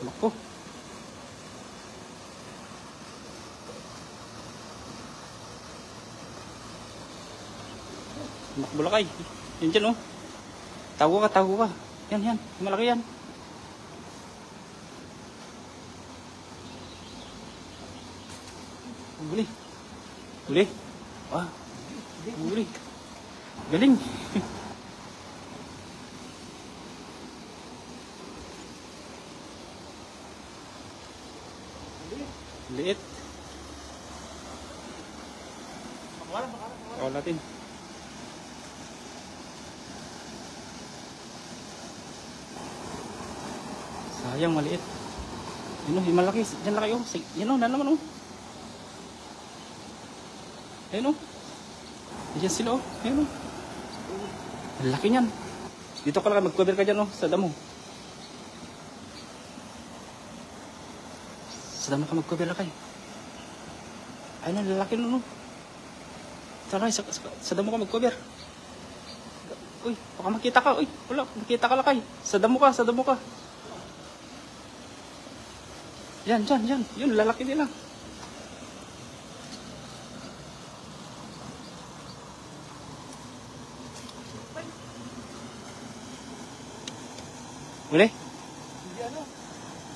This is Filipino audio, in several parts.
Tumakbo. Tumakbo lakay. Yan dyan oh. Tago ka, tago ka. Yan, yan. Malaki yan. Huli. Huli. Ah. Huli. Galing. Liit. Pakawalan natin. Sayang, maliit. Yun o, yung malaki. Yan laki o. Yan o, nalaman o. Ayan o. Ayan sila o. Ayan o. Ang laki niyan. Dito ka lang, mag-cover ka dyan o. Sa damo. Sa damo ka mag-cover lakay. Ayun ang lalaki nun o. Tara, sa damo ka mag-cover. Uy, baka makita ka. Uy, wala, makita ka lakay. Sa damo ka, sa damo ka. Yan, dyan, dyan. Yun, lalaki nila. Uli? Hindi ano,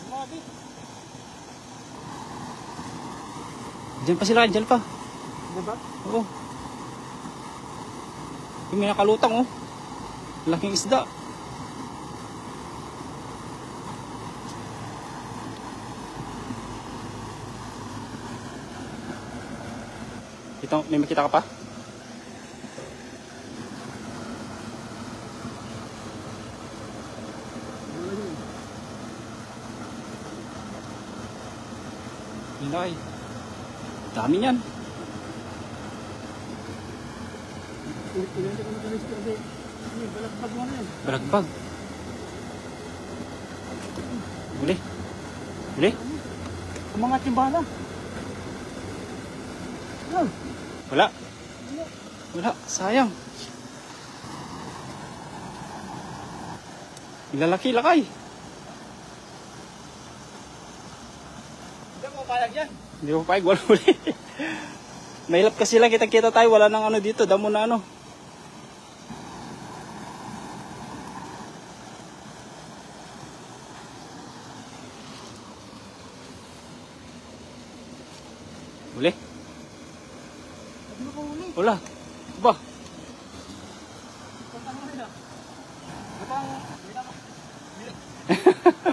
umabi. Diyan pa sila, dyan pa. Diba? Oo. Yung may nakalutang oh. Laking isda. Ito, may makita ka pa? Hinay. Dami niyan. Balagbag mo na yan. Balagbag. Huli. Huli. Umangat yung bala. Wala. Wala. Sayang. Ilalaki lakay. Hindi mo payag yan. Hindi ko payag. Wala huli. Mahilap kasi lang. Kita-kita tayo. Wala nang ano dito. Damo na ano. Huli. Hindi mo huli. Wala. Ba? Pagkang mo nila.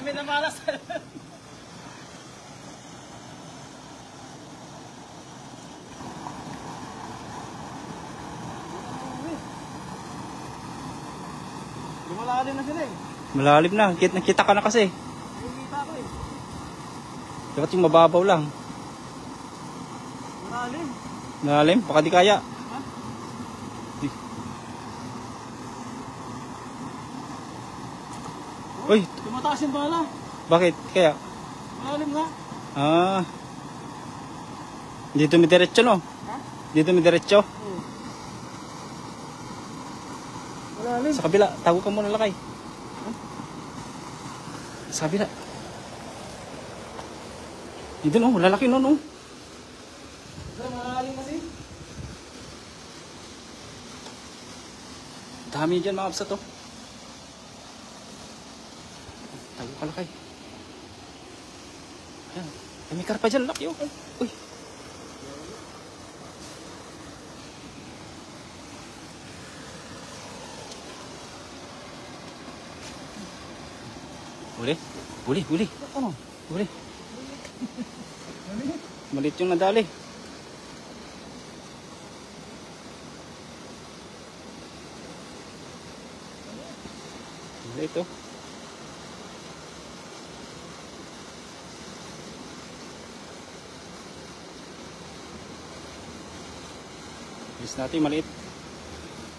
May namalas. Lumalalim na sila eh. Malalim na. Nakita ka na kasi. Nakikita ko eh. Dapat yung mababaw lang. Malalim. Malalim? Baka di kaya. Ha? Di. Uy, Tumataas yung bala. bakit? Kaya? Malalim nga. Ah. Dito may diretso no? Ha? Dito may diretso. Oo. Malalim. Sa kabila. Tago ka muna lakay. Sa kabila. Dito no. Lalaki no no. Malalim kasi. Dami dyan mga kapsa to. Tago ka lakay. Ayan. Ay, may karpa dyan. Laki oh. Uy. Huli. Huli. Huli. Ano? Huli. Malit yung nadali. Ito. Bilis natin maliit.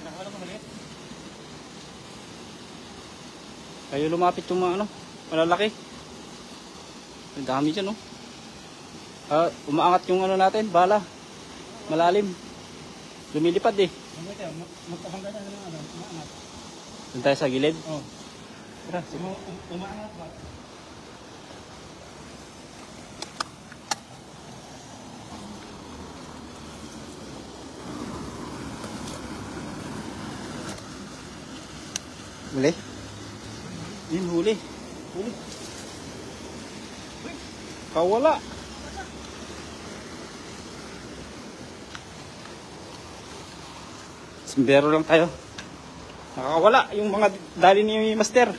Nakawala ko maliit. Kayo lumapit yung mga ano, malalaki. Ang dami dyan oh. Umaangat yung ano natin, bala. Malalim. Lumilipad eh. Magpapangga na ng ano, umaangat. Doon tayo sa gilid. Oo. Tara. Umaangat ba? Huli? Yun, huli. Huli. Kawala. Simbero lang tayo. Nakakawala yung mga dali ni Master.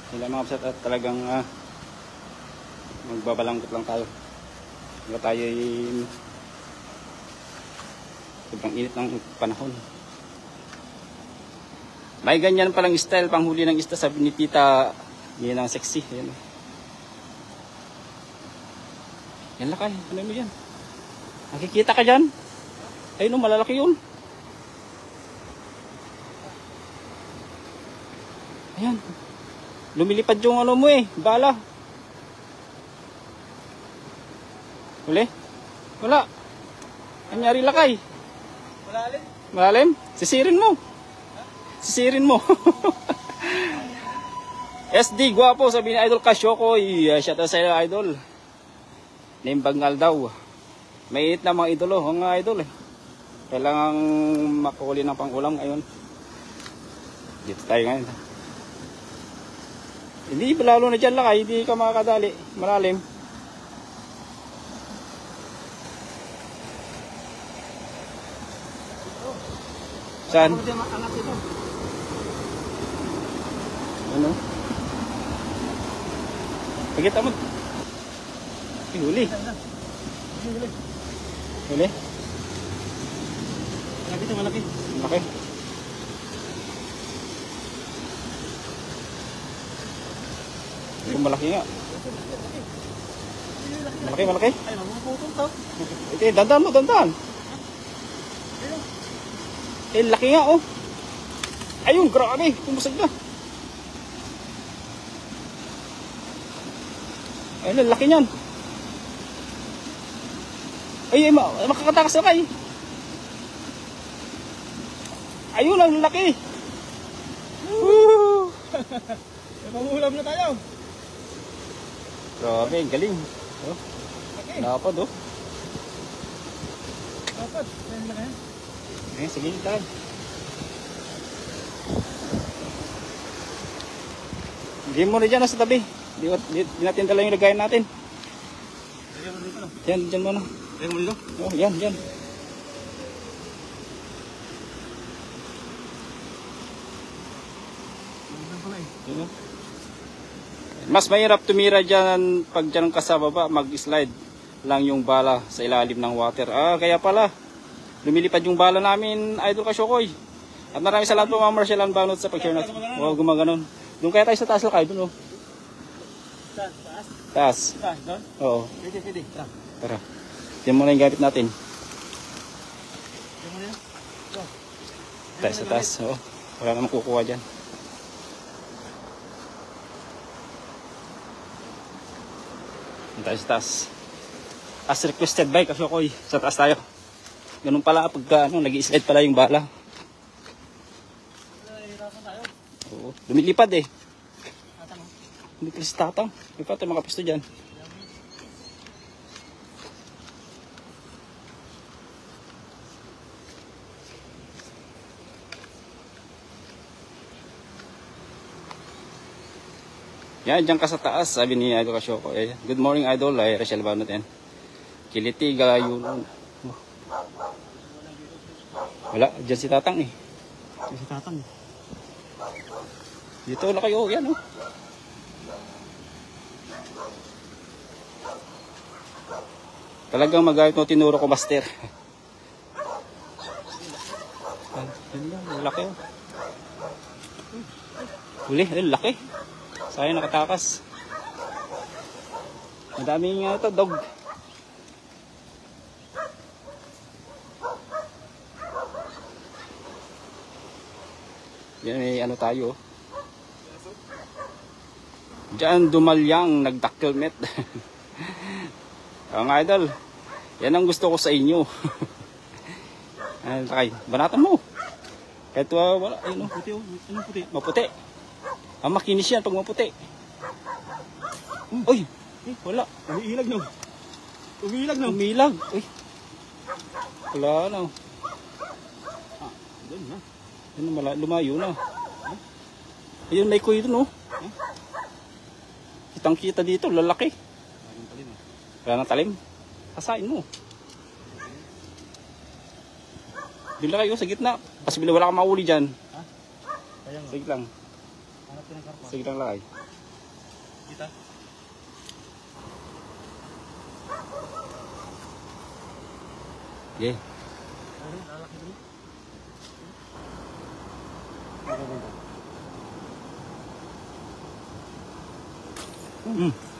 Sila mga kapsat at talagang magbabalangkot lang tayo. Hindi tayo sobrang init ng panahon. May ganyan palang style panghuli ng isda, sabi ni Tita. Yan ang sexy. Yan. Yan lakay. Ano mo yan? Nakikita ka dyan? Ayun o, malalaki yun. Ayan. Lumilipad yung ano mo eh. Bala. Huli? Wala. Anyari lakay? Malalim. Malalim? Sisirin mo. Sisirin mo. SD, guwapo, sabi ni Idol Kasyokoy. Shout out sa iyo, Idol. Name Bangal daw. May na mga idolo, mga idol eh. Kailangan makahuli ng pangulam ngayon. Dito tayo ngayon. Hindi, lalo na dyan lakay, hindi ka makakadali. Malalim. Saan? Ano? Pagkita mo. Huli. Huli? Malaki ito, malaki. Malaki. Malaki nga. Malaki, malaki. Ay, mamuputol to. Ito, dandan mo, dandan. Laki nga, oh. Ayun, grabe. Pumusag na. Ayun, laki niyan. Ay, makakatakas na kayo. Ayun, ang laki. Woo! Mamuhulam na tayo. Grabe, galing. Oh, Okay. napad, oh. Dapat. Ayun na yan. Eh, sige, tag. Hindi mo na dyan sa tabi. Di natin dala yung lagayan natin. Lagyan mo dito lang. Yan, dyan muna. Lagyan mo dito. Oh, yan, yan. Lagyan pala eh. Yan, oh. Mas mahirap tumira dyan pag dyan ka sa baba, mag-slide lang yung bala sa ilalim ng water. Kaya pala, lumilipad yung bala namin, Idol Kasyokoy. At maraming salamat po, Ma'am Marcel Banot sa pag-share natin. Oo, gumaganon. Doon kaya tayo sa taas lakay, doon, oh. Taas. Taas. Taas. Taas doon. Oo. Pwede, pwede. Tara. Tara. Yan muna yung gamit natin. Lagyan mo na yan. Ito. Tayo sa taas. Oo. Wala namang kukuha dyan. Tayo sa taas. As requested by Kasyokoy. Sa taas tayo. Ganun pala pagka nag-i-slide pala yung bala. Nahihirapan tayo. Oo. Lumilipad eh. Tatang. Hindi pala si tatang. May pa tayo makapisto dyan. Yan, dyan ka sa taas, sabi ni Idol Kasyokoy. Good morning, Idol. Ay, Rachel Banot yan. Kilitiga, yun. Wala, dyan si tatang eh. Si tatang. Dito na kayo, yan oh. Talagang magalit mo tinuro ko, Master. Yan lang, laki oh. Huli, ayun, laki. Sayang nakatakas. Madaming ito, dog. Yan, may ano tayo. Diyan dumalyang nagdakkelmet. Ang idol, yan ang gusto ko sa inyo. Ay, banatan mo. Kahit wala, ayun oh. Puti oh. Anong puti? Maputi. Ang makinis yan pag maputi. Uy! Wala. Umiilag no. Umiilag no. Umilag. Uy. Wala na. Ah, doon na. Yun, lumayo na. Ayun, may kuy dun, oh. Kitang kita dito, lalaki. Ayun talim ah. Wala nang talim. Kasain mo. Bila kayo sa gitna. Kasi bila wala kang mauli dyan. Ha? Kaya nga. Sige lang. Hanap ka ng karpa. Sige lang lakay. Kita. Okay. Ayun, lalaki doon.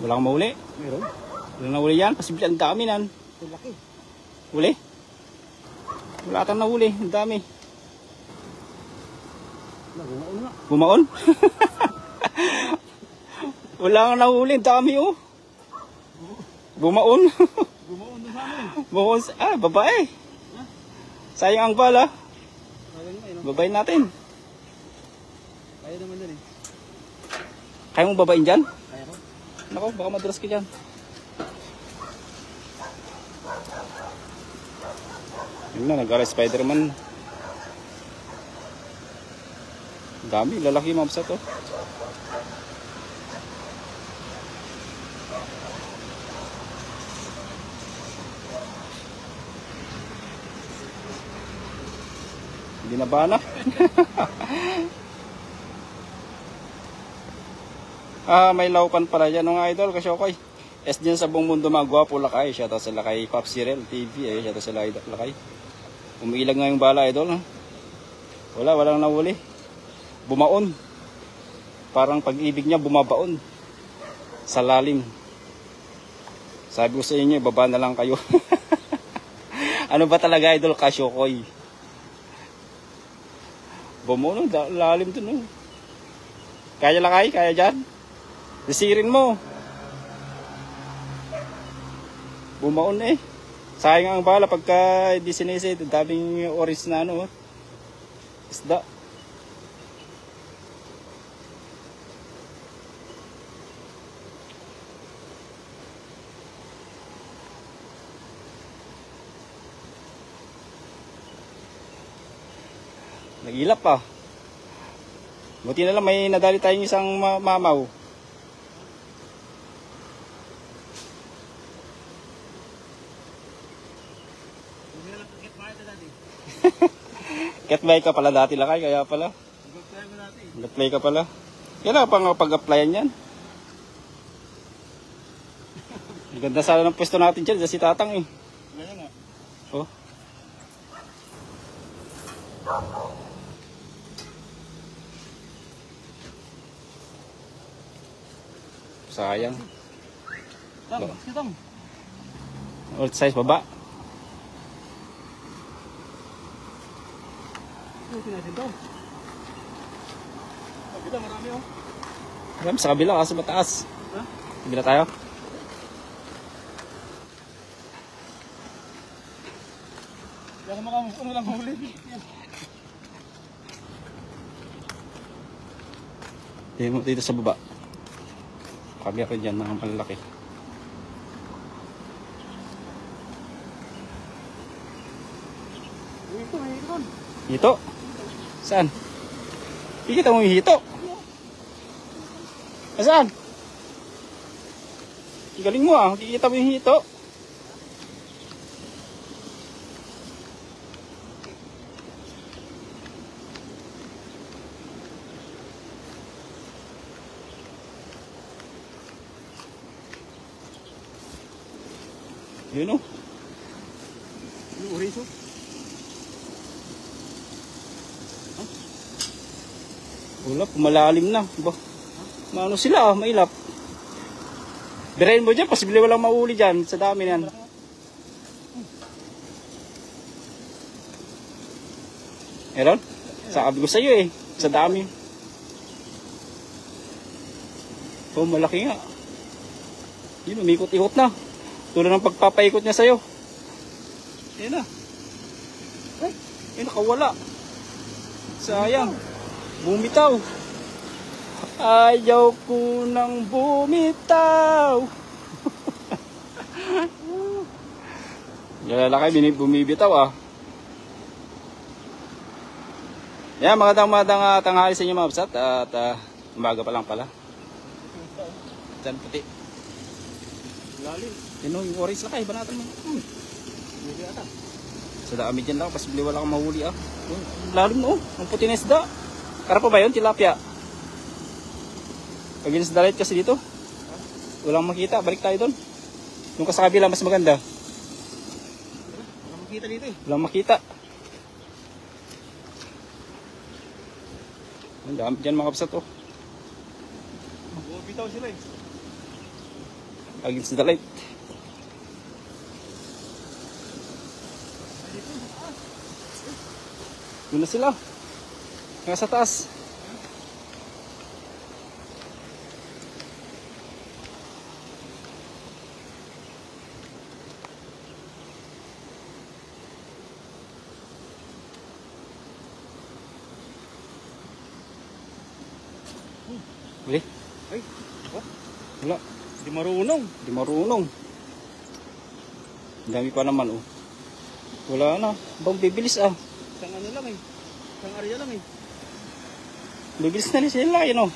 Wala kang mauli. Meron? Wala na uli yan. Pasibil ang dami nan. Ang laki. Uli? Wala atang nahuli. Ang dami. Nagumaon nga. Bumaon? Wala kang nahuli. Ang dami, oh. Bumaon. Gumaon doon sa amin. Bumaon. Babae. Sayang ang bala. Kaya nga eh. Babayin natin. Kaya naman din eh. Kaya mong babayin dyan? Kaya ko. Nako, baka madulas ka dyan. Yun na, nag-aray Spider-Man. Dami, lalaki yung mabsa to. Hindi na ba na? May laukan pala dyan mga idol kasi okay. Es dyan sa buong mundo mga gwapo lakay. Shoutout sa lakay Pop Cyril TV. Shoutout sa lakay. Umiilag nga yung bala idol. Ha? Walang nahuli. Bumaon. Parang pag-ibig niya bumabaon. Sa lalim. Sabi ko sa inyo, baba na lang kayo. Ano ba talaga idol? Kasyokoy. Bumaon, lalim dun. Oh. Kaya lakay? Kaya dyan? Disirin mo. Bumaon eh. Sayang ang bala pagka hindi sinisid. Daming oris na ano. Isda. Nagilap pa. Buti na lang may nadali tayong isang mamaw. Catbay ka pala dati lakay, kaya pala. Nag-play ka pala. Kailangan pang pag-applyan yan. Ang ganda sana ng pwesto natin dyan, si Tatang eh. Kaya nga. Oh. Sayang. Kitang. Old size baba. Ito natin to. Kita marami oh. Marami sa kabila kasi mataas. Ha? Kabila tayo. Kaya kung makamukuno lang huli. Dito sa baba. Kabila ko dyan, mga malalaki. Ito, may ito. Hito? Saan? Kikita mo yung hito? Saan? Galing mo ah, kikita mo yung hito. Yun o. Yung oriso. Wala, pumalalim na. Ba? Maano sila ah, mailap. Birahin mo dyan, posible walang mauli dyan. Sa dami yan. Meron? Sabi ko sa'yo eh. Sa dami. Oh, malaki nga. Yun, umikot-ikot na. Tulad ng pagpapaikot niya sa'yo. Yan na. Ay, nakawala. Sayang. Bumitaw. Ayaw ko nang bumitaw. Yung lalaki, bumibitaw ah. Yan, magandang tanghali sa inyo mga kapsat. At umaga pa lang pala. Diyan puti. Lalim. Yun yung orange lakay, banatan mo. Hindi ata. Sa dami dyan lang, pasibli wala kang mahuli ah. Lalim no, ang puti na isda. Karapa ba yun, tilapia? Pag inisdalit kasi dito, walang makita, balik tayo doon. Yung sa kabila, mas maganda. Walang makita dito eh. Walang makita. Ang dami dyan mga kapsat oh. Bumabitaw sila eh. Against the light. Doon na sila. Nga sa taas. Uli. Ay, what? Wala. Hindi marunong. Di marunong. Ang dami pa naman oh. Wala na. Bang bibilis ah. Isang ano lang eh. Isang area lang eh. Bibilis na sila yun oh.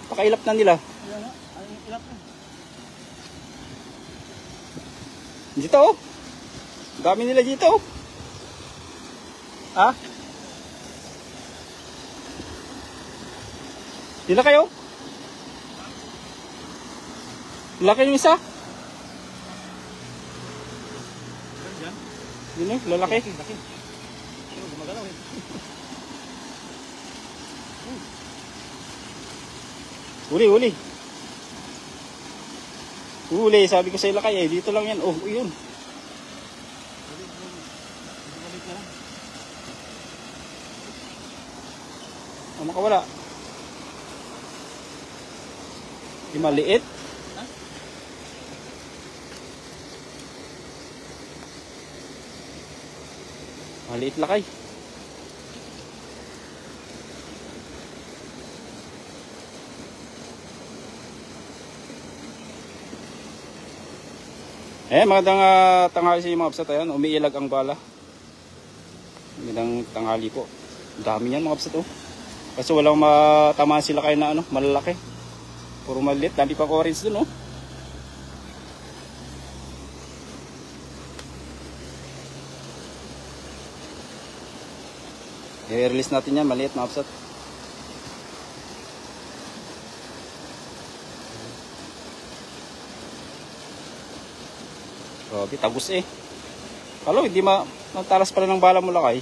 Pakailap na nila. Kaya nga, ay ilap na. Dito oh. Dami nila dito oh. Ha? Dila kayo? Laki yung isa? Diyan? Yun eh, lalaki. Laki. Pero gumagalaw eh. Uli, uli. Uli, sabi ko sa ilakay eh. Dito lang yan. Oh, yun. Balik na lang. Oh, makawala. Di maliit. Maliit lakay. Magandang tanghali sa mga kapsat. Ayan, umiilag ang bala. Magandang tanghali po. Dami yan mga kapsat oh. Kasi walang matamaan sila kayo na ano, malalaki. Puro maliit, dami pa orange dun oh. I-release natin yan, maliit mga kapsat. Grabe, tagus eh. Halo, hindi matalas pala ng bala mo lakay.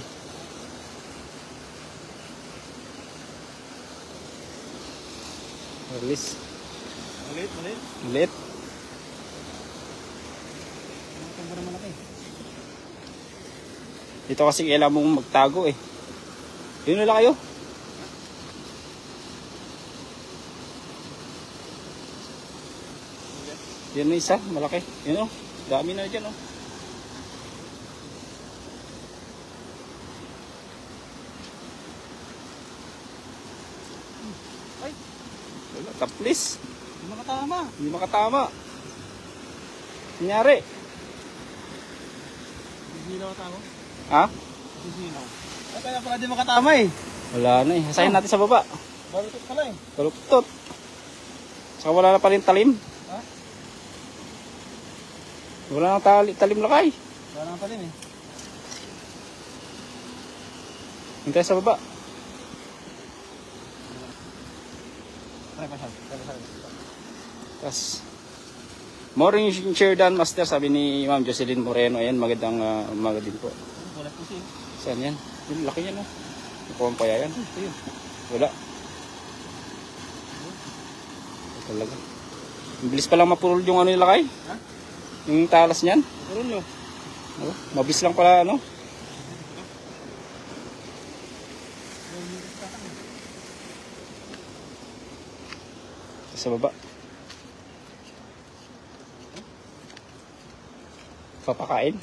Release. Maliit, maliit. Maliit. Ang para malaki. Dito kasi kailangan mong magtago eh. Yun nila kayo. Yun na isa, malaki. Yun o, dami na dyan o. Ay, Wala, taplis. hindi makatama. Hindi makatama. Nangyari. Sisinaw tama. Ha? Sisinaw. Ay, kaya pala di makatama eh. Wala na eh. Hasayin natin sa baba. Balutot pala eh. Baluktot. Saka wala na pa rin talim. Ha? Wala na talim lakay. Wala naman pala eh. Hintay sa baba. Try pa siya. Tapos, morning share dan master, sabi ni Ma'am Jocelyn Moreno. Ayan, magandang umaga din po. Wala po siya. Saan yan? Yung laki yan, no? Yung paya yan. Ayun. Wala. Talaga. Ang bilis pa lang mapurol yung ano yung lakay. Ha? Yung talas niyan. Puro nyo. Oh, mabilis lang pala, ano? Sa baba. Papakain.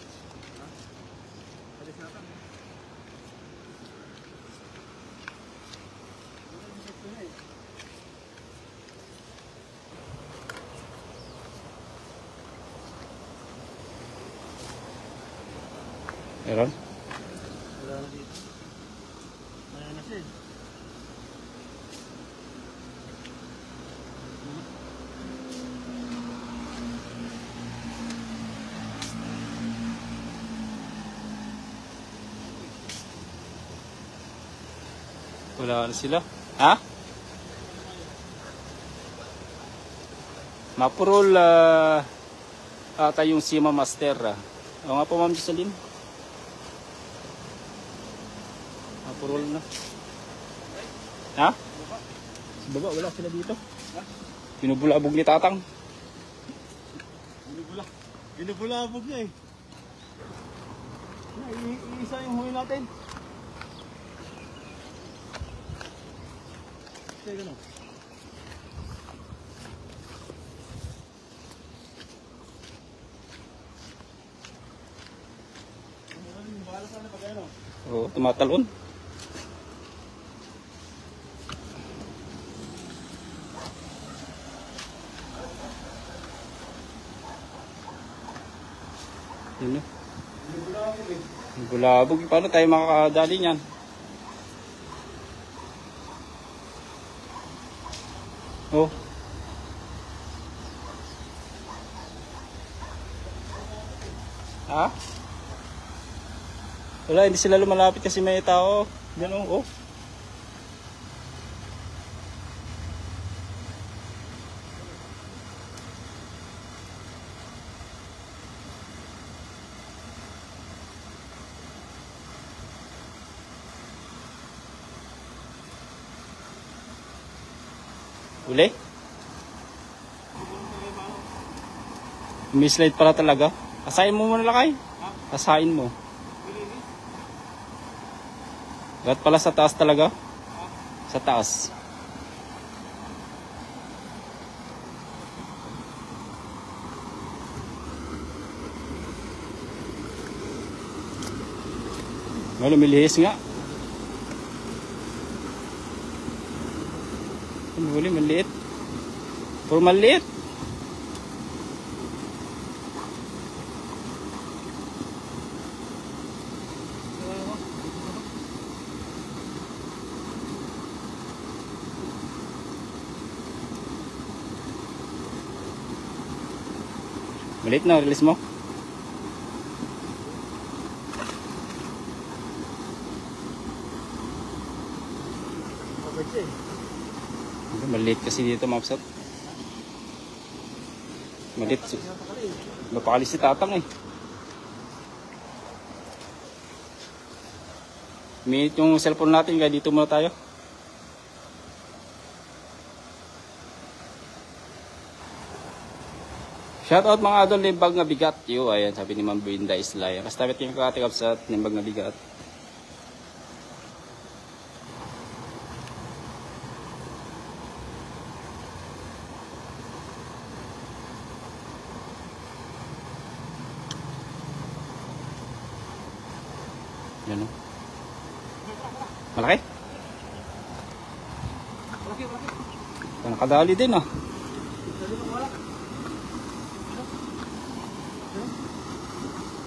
Meron? Wala na dito. Ayan na siya eh. Wala na sila. Ha? Mapurol ata yung Sima Master. Oo nga po, Ma'am Jocelyn. Mapurol na. Ha? Sa baba, wala sila dito. Pinubulabog ni Tatang. Binubulabog niya eh. Iisa yung huli natin. Sige gano'n. Oo, tumatalon. Yun yun. Bulabog. Paano tayo makakadali niyan? Oh. Ha? Wala, hindi sila lumalapit kasi may tao. Yan oh. Uli? Mislide pala talaga. Asahin mo muna lakay. Asahin mo. Gat pala sa taas talaga. Sa taas. Lumilihis nga. Huli, maliit. Puro maliit. Maliit na, release mo. Maliit kasi dito, mapsat. Maliit. Napakali si Tatang eh. Minute yung cellphone natin, kaya dito muna tayo. Shoutout mga adol, limbag nga bigat. Yo, ayan, sabi ni Ma'am Brenda Islay. Basta damit yung kakatikap sa limbag nga bigat. Yan o. Malaki? Nakadali din ah.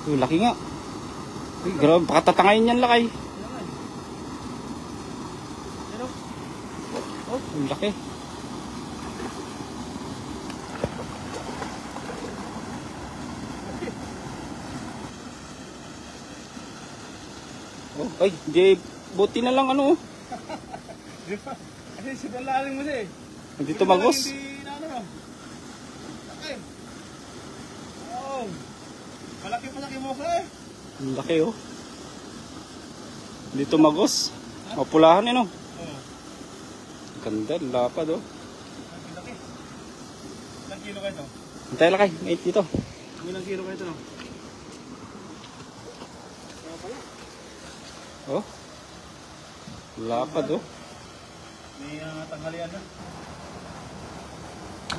Laki nga. Uy, grabe, pakatatangayin yan lakay. Oh, laki. Oh, ay, di, buti na lang ano. Di ba? Kasi sinalaling mo siya eh. Hindi tumagos. Hindi na ano. Laki. Oh. Malaki pa sa kimosa eh. Ang laki oh. Hindi tumagos. Mapulahan eh no. Oo. Ganda, lapad oh. Ang laki. Ilang kilo kayo ito? Antay lakay, mate dito. Ilang kilo kayo ito no? Oh. Lapad oh. May tanghalian na.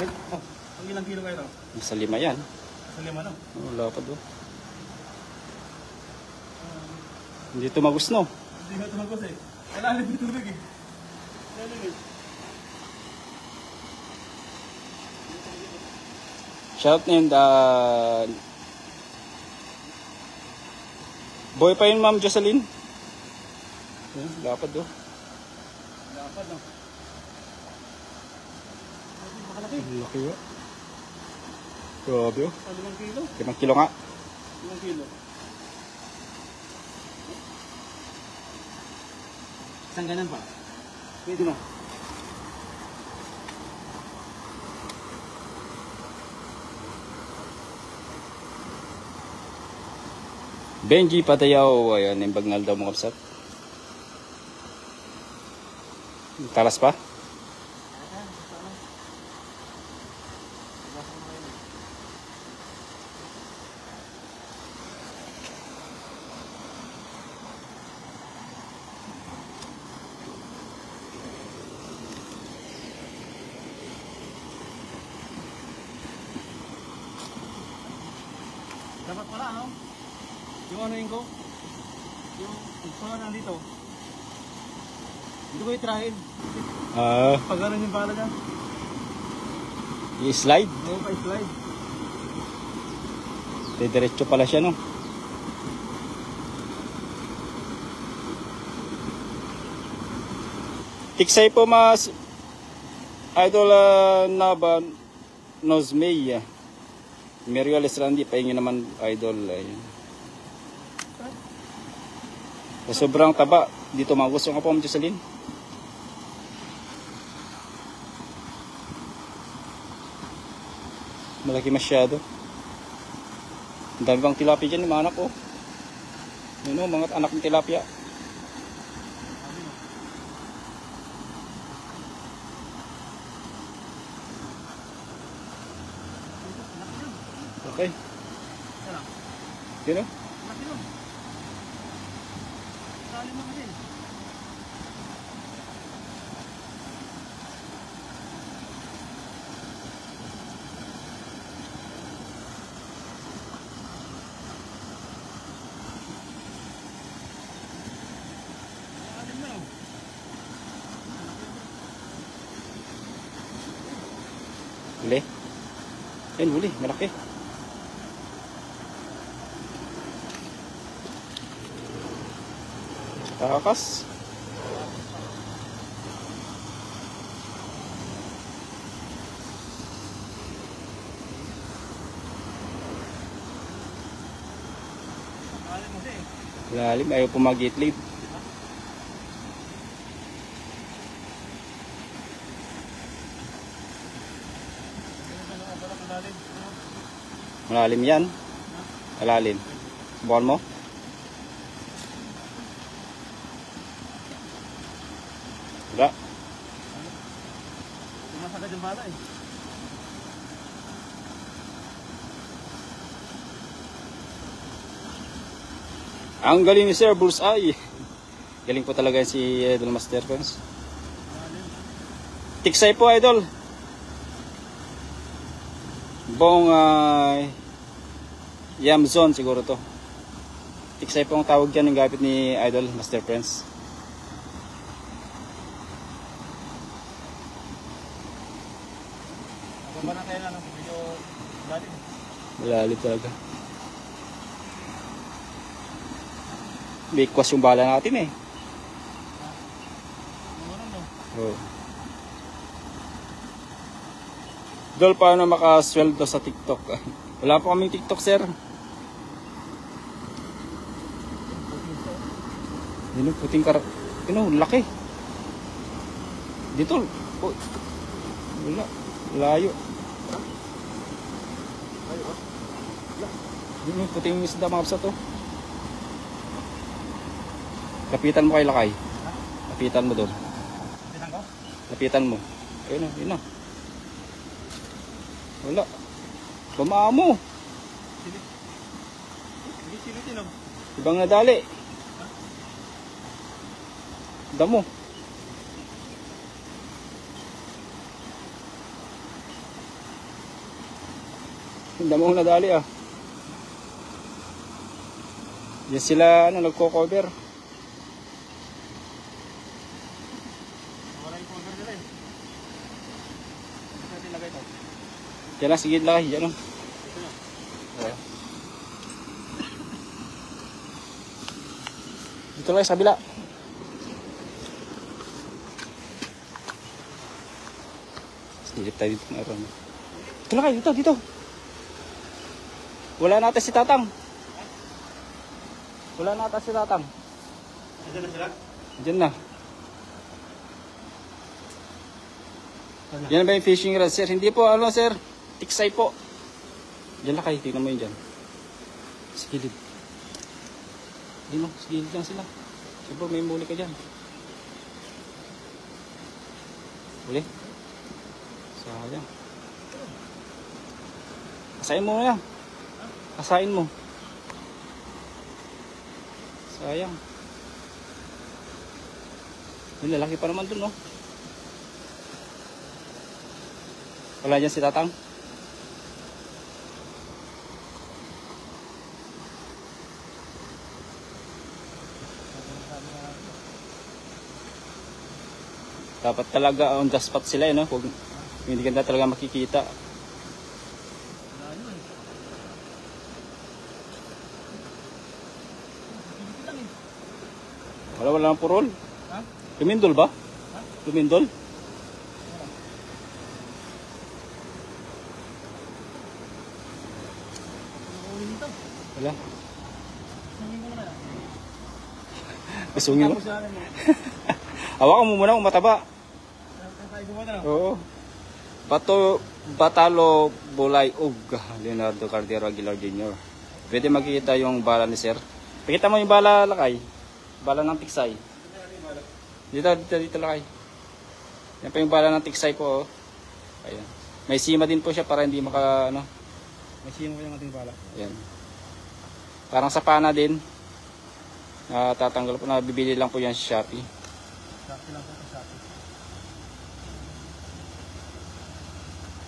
Oh, ang ilang kilo kayo ito? Nasa 5 yan. Sa 5 no? Oh, lapad oh. Hindi tumagos no. Hindi na tumagos eh. Kailangan yung tubig eh. Kailangan eh. Boss Buhay pa yun, Ma'am Jocelyn. Ayan, lapad oh. Dapat no. Makalaki. Laki ba? Grabe oh. 5 kilo. 5 kilo nga. 5 kilo. Isang ganun pa. Pwede mo. Benji Patayaw. Ayan, yung bagnal daw mga kapsat. Talas pa? Dapat pala ano? Yung ano yun ko? Yung pagpala nandito. Hindi ko itirahin. Pag ganun yung pala dyan. I-slide. Oo, pa-slide. Diretso pala siya, no? Tiksay po mas Idol Naba Nozmey. Meriol Estrandi, pahingi naman Idol. Ayun. Sa sobrang taba, dito magusto nga po, Ma'am Jocelyn. Malaki masyado. Ang dami bang tilapia dyan, mga anak, oh. Yun, oh, mga anak ng tilapia. Okay. Yun, oh. Huli. Ayun, huli. Malaki. Takas. Lalim. Ayaw po mag-itlid. Malalim yan. Malalim. Subukan mo. Wala. Sumasagad yung bala eh. Ang galing ni Sir Bullseye. Galing po talaga si Idol Master Friends. Tiksay po, Idol. Bong Yam Zone siguro to. Tiksay po ang tawag yan ng gamit ni Idol Master Friends. Baba na tayo na ano, medyo lalim. Malalim talaga. Bigwas yung bala natin eh. Oh. Dol, paano makasweldo sa TikTok? Wala pa kaming TikTok, sir. Yun yung puting laki. Dito. Oh. Wala. Layo. Yun yung puting isda, mga kapsa to. Kapitan mo kay Lakay. Kapitan mo doon. Kapitan ko? Kapitan mo. Ayun o, yun o. Wala. Bamaa mo. Hindi silitin o. Ibang nadali. Damo. Damo ang nadali ah. Yan sila nagko-cover. Wala yung cover nila eh. Ito natin lagay ito. Yan lang, sige lang. Yan o. Ito na. Dito lang sa kabila. Silip tayo dito meron. Dito lang kayo, dito. Wala natin si Tatang. Wala natin si Tatang. Nandiyan na sila? Diyan na. Yan ba yung fishing rod, sir? Hindi po, ano, sir? Tiksay po. Diyan lang kayo, tingnan mo yun dyan. Sa gilid. Hindi mo, sa gilid lang sila. Siyempre, may muli ka dyan. Uli. Sayang. Kasain mo na yan. Kasain mo. Sayang. Yung lalaki pa naman dun, no? Wala dyan si Tatang? Dapat talaga on the spot sila, no? Kung hindi ka na talaga makikita. Wala nang purol. Ha? Lumindol ba? Ha? Lumindol? Wala. Pasungin mo. Hawakan mo muna kung mataba. Oo. Batalo Bulay Ug Leonardo Cardero Aguilar Jr. Pwede makikita yung bala ni sir. Pakita mo yung bala, Lakay. Bala ng tiksay. Dito Lakay. Yan pa yung bala ng tiksay po. Oh. Ayan. May sima din po siya para hindi maka ano. May sino yung ating bala. Ayan. Parang sa pana din. Tatanggal po na bibili lang po yan sa Shopee. Shopee lang po sa Shopee.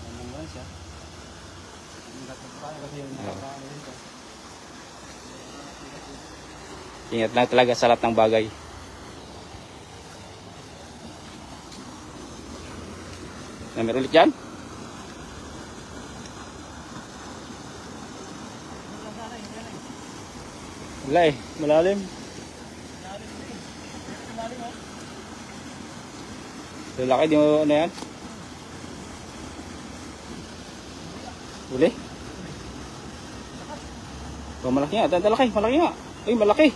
Ano nga siya? Ingat lang talaga sa lahat ng bagay. Meron ulit dyan? Wala eh, malalim. Lalaki, di mo ano yan? Uli? Oh, malaki nga, malaki, malaki nga. Uy, malaki.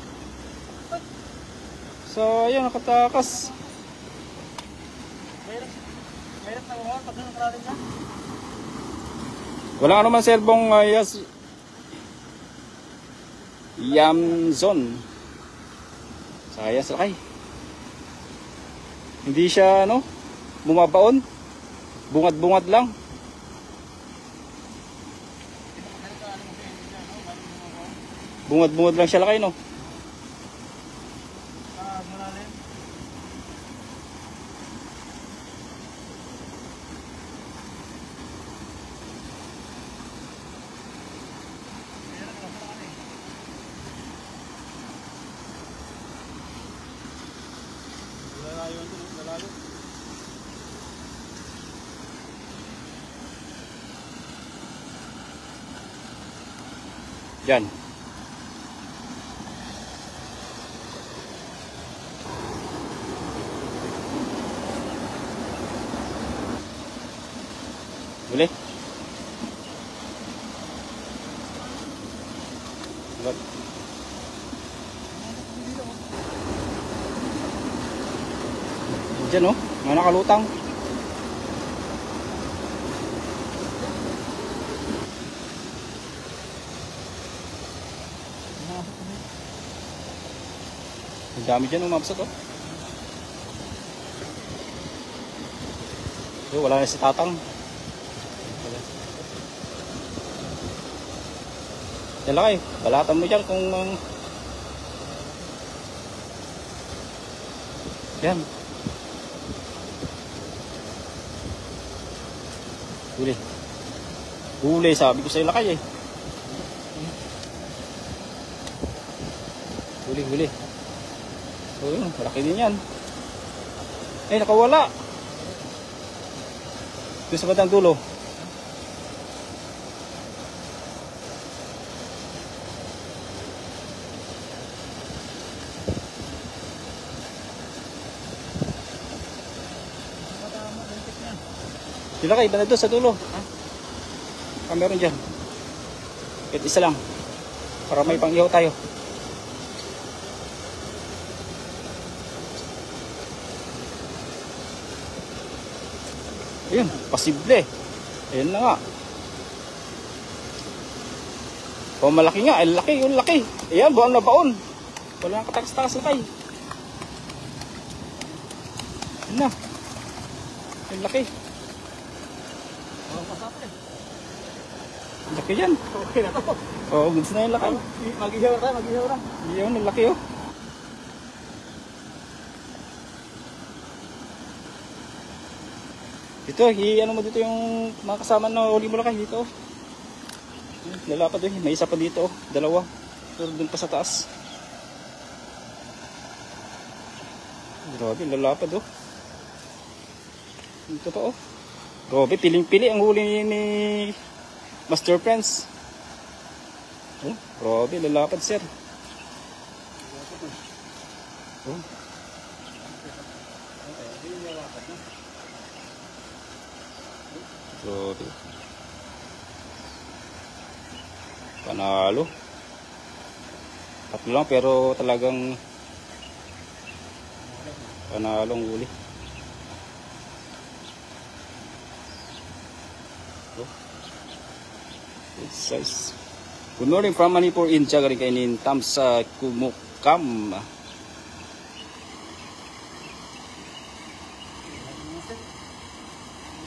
So, ayun, nakatakas. Mayroon na mga pag nakarali niya? Wala ka naman serbong Yamzon. Sayang sa lakay. Hindi siya ano, bumabaon. Bungad-bungad lang. Bungad-bungad lang siya lakay, no? Malalim. Lalayo. Diyan. Boleh? Buat. Diyan, oh. Mga nakalutang. Ang dami dyan, umabsat, oh. Wala na si Tatang. Dala kayo, balatan mo dyan kung yan. Huli. Huli, sabi ko sa'yo lakay eh. Huli, huli. So yun, malaki din yan. Eh, nakawala. Doon sa batang dulo. Dila kayo, banda doon sa dulo. Meron dyan. Kahit isa lang. Para may pang-ihaw tayo. Ayun, posible. Ayun na nga. O malaki nga, ay laki, yung laki. Ayan, baon na baon. Wala nang katakas-takas lakay. Ayun na. Yung laki. Ang laki yan. Okay na to. Oo, goods na yung laki. Mag-ihaw na tayo, mag-ihaw na. Ayun, ang laki oh. Dito, ano mo dito yung mga kasama na huli mo lakay dito. Lalapad eh, may isa pa dito oh, dalawa. Pero dun pa sa taas. Grabe, lalapad oh. Dito pa oh. Grabe, piling-pili ang huli ni Master Prince. Oh, grabe, lalapad sir. Oh. Grabe. Panalo. Tatlo lang pero talagang panalong huli. Oh. Good size. Good morning from Manipur in Jagaring kainin Tamsa Kumukam.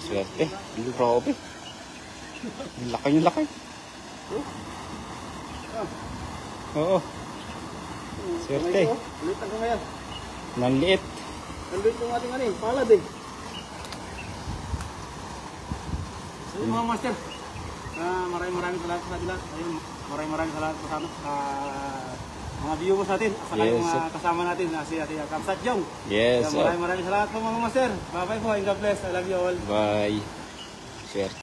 Swerte. Grabe. Laki yung laki. Oo. Swerte. Ulit ang ngayon. Nanliit. Nandun yung ating ano palad eh. So yung mga master, maraming salamat sa kanila. Ayun, maraming salamat sa mga viewers natin. At saka yung mga kasama natin, si Ate Kamsat Jong. Yes. Maraming salamat po mga master. Bye bye po and God bless. I love you all. Bye. Swerte.